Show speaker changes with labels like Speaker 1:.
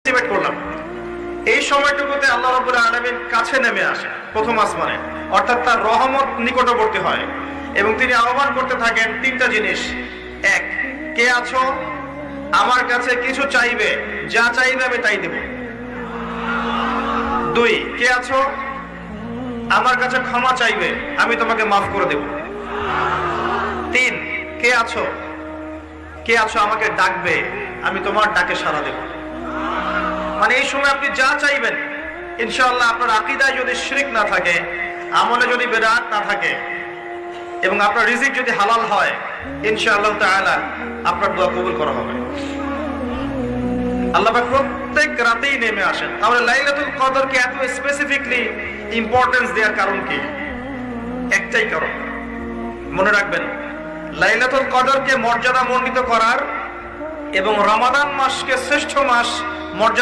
Speaker 1: Estimate করলাম এই সময়টুকুতে আল্লাহ রাব্বুল আলামিন কাছে নেমে আসে প্রথম আসমানে, অর্থাৎ তার রহমত নিকটবর্তী হয় এবং তিনি আহ্বান করতে থাকেন তিনটা জিনিস। এক, কে আছো আমার কাছে কিছু চাইবে, যা চাইবে আমি তাই দেব। দুই, কে আছো আমার কাছে ক্ষমা চাইবে, আমি তোমাকে মাফ করে দেব। তিন, কে আছো আমাকে ডাকবে, আমি তোমার ডাকে সাড়া দেব। মানে এই সময় আপনি যা চাইবেন ইনশাআল্লাহ, আপনার আকীদায় যদি শিরক না থাকে, আমলে যদি বিদআত না থাকে এবং আপনার রিজিক যদি হালাল হয়, ইনশাআল্লাহ তাআলা আপনার দোয়া কবুল করা হবে। আল্লাহ পাক প্রত্যেক রাতেই নেমে আসেন। তাহলে লাইলাতুল কদরকে এত স্পেসিফিকলি ইম্পর্টেন্স দেওয়ার কারণ কি? একটাই কারণ, মনে রাখবেন, লাইলাতুল কদরকে মর্যাদা মণ্ডিত করার এবং রমাদান মাসকে শ্রেষ্ঠ মাস মর্যাদা